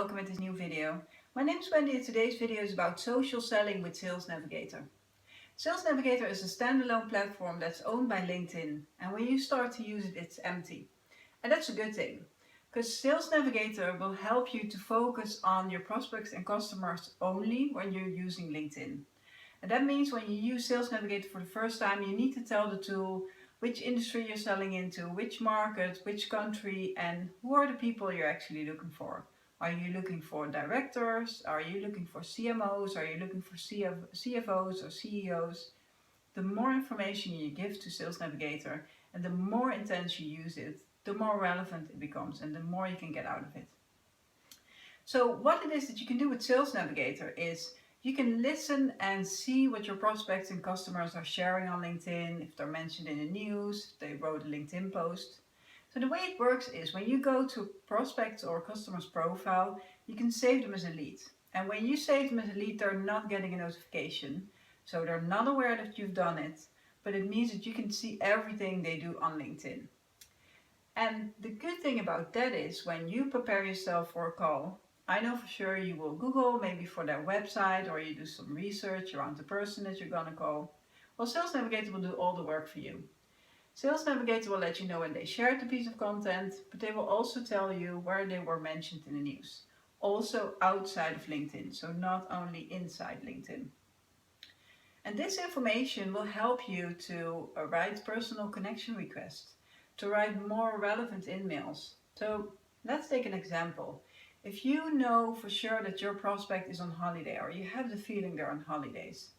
welcome at this new video. My name is Wendy and today's video is about social selling with Sales Navigator. Sales Navigator is a standalone platform that's owned by LinkedIn, and when you start to use it, it's empty. And that's a good thing, because Sales Navigator will help you to focus on your prospects and customers only when you're using LinkedIn. And that means when you use Sales Navigator for the first time, you need to tell the tool which industry you're selling into, which market, which country, and who are the people you're actually looking for. Are you looking for directors? Are you looking for CMOs? Are you looking for CFOs or CEOs? The more information you give to Sales Navigator and the more intense you use it, the more relevant it becomes and the more you can get out of it. So what it is that you can do with Sales Navigator is you can listen and see what your prospects and customers are sharing on LinkedIn, if they're mentioned in the news, if they wrote a LinkedIn post. So the way it works is when you go to prospects or customer's profile, you can save them as a lead. And when you save them as a lead, they're not getting a notification. So they're not aware that you've done it, but it means that you can see everything they do on LinkedIn. And the good thing about that is when you prepare yourself for a call, I know for sure you will Google maybe for their website or you do some research around the person that you're going to call. Well, Sales Navigator will do all the work for you. Sales Navigator will let you know when they shared the piece of content, but they will also tell you where they were mentioned in the news. Also outside of LinkedIn, so not only inside LinkedIn. And this information will help you to write personal connection requests, to write more relevant emails. So let's take an example. If you know for sure that your prospect is on holiday or you have the feeling they're on holidays,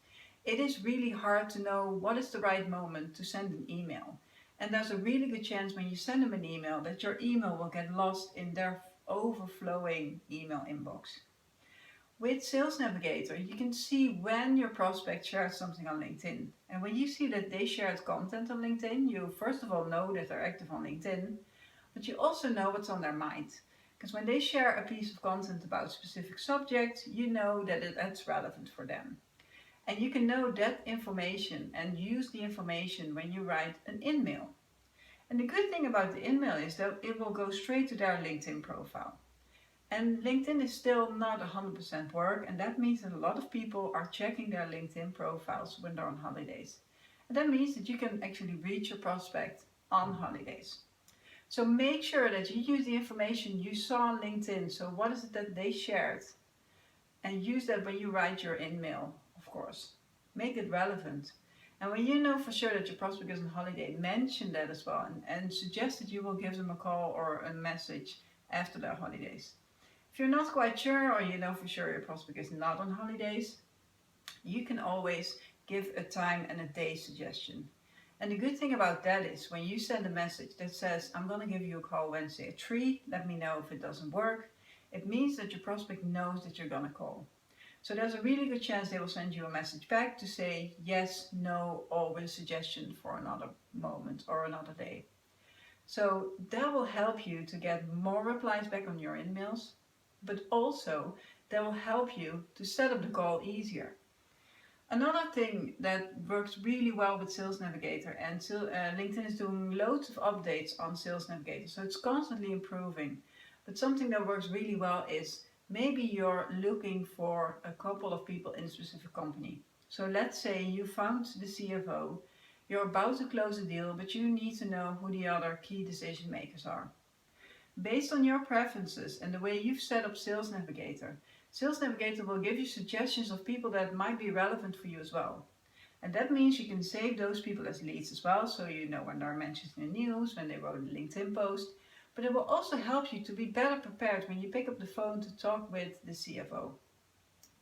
it is really hard to know what is the right moment to send an email. And there's a really good chance when you send them an email that your email will get lost in their overflowing email inbox. With Sales Navigator, you can see when your prospect shared something on LinkedIn. And when you see that they shared content on LinkedIn, you first of all know that they're active on LinkedIn, but you also know what's on their mind. Because when they share a piece of content about a specific subject, you know that it's relevant for them. And you can know that information and use the information when you write an email. And the good thing about the email is that it will go straight to their LinkedIn profile. And LinkedIn is still not 100% work, and that means that a lot of people are checking their LinkedIn profiles when they're on holidays. And that means that you can actually reach your prospect on holidays. So make sure that you use the information you saw on LinkedIn. So what is it that they shared? And use that when you write your email, of course. Make it relevant. And when you know for sure that your prospect is on holiday, mention that as well and suggest that you will give them a call or a message after their holidays. If you're not quite sure or you know for sure your prospect is not on holidays, you can always give a time and a day suggestion. And the good thing about that is when you send a message that says, I'm going to give you a call Wednesday at 3, let me know if it doesn't work, it means that your prospect knows that you're going to call. So there's a really good chance they will send you a message back to say yes, no, or with a suggestion for another moment or another day. So that will help you to get more replies back on your emails, but also that will help you to set up the call easier. Another thing that works really well with Sales Navigator, and LinkedIn is doing loads of updates on Sales Navigator, so it's constantly improving. But something that works really well is maybe you're looking for a couple of people in a specific company. So let's say you found the CFO, you're about to close a deal, but you need to know who the other key decision makers are. Based on your preferences and the way you've set up Sales Navigator, Sales Navigator will give you suggestions of people that might be relevant for you as well. And that means you can save those people as leads as well, so you know when they're mentioned in the news, when they wrote a LinkedIn post. But it will also help you to be better prepared when you pick up the phone to talk with the CFO.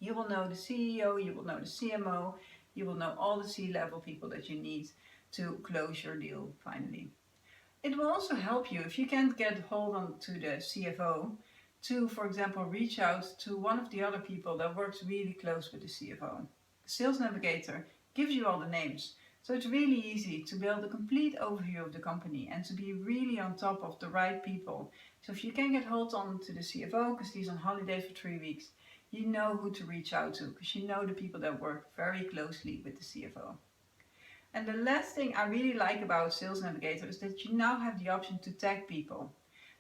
You will know the CEO, you will know the CMO, you will know all the C-level people that you need to close your deal finally. It will also help you if you can't get hold on to the CFO to, for example, reach out to one of the other people that works really close with the CFO. Sales Navigator gives you all the names, so it's really easy to build a complete overview of the company and to be really on top of the right people. So if you can get hold on to the CFO because he's on holiday for 3 weeks, you know who to reach out to because you know the people that work very closely with the CFO. And the last thing I really like about Sales Navigator is that you now have the option to tag people.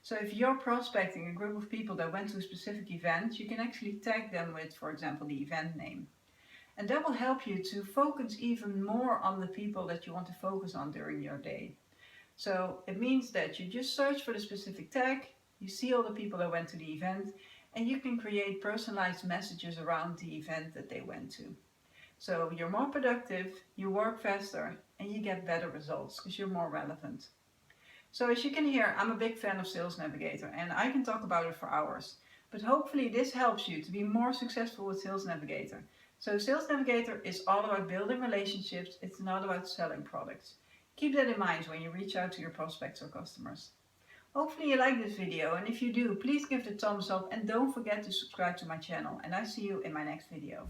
So if you're prospecting a group of people that went to a specific event, you can actually tag them with, for example, the event name. And that will help you to focus even more on the people that you want to focus on during your day. So it means that you just search for the specific tag, you see all the people that went to the event, and you can create personalized messages around the event that they went to. So you're more productive, you work faster, and you get better results because you're more relevant. So as you can hear, I'm a big fan of Sales Navigator and I can talk about it for hours. But hopefully this helps you to be more successful with Sales Navigator. So Sales Navigator is all about building relationships, it's not about selling products. Keep that in mind when you reach out to your prospects or customers. Hopefully you like this video, and if you do, please give it a thumbs up and don't forget to subscribe to my channel, and I see you in my next video.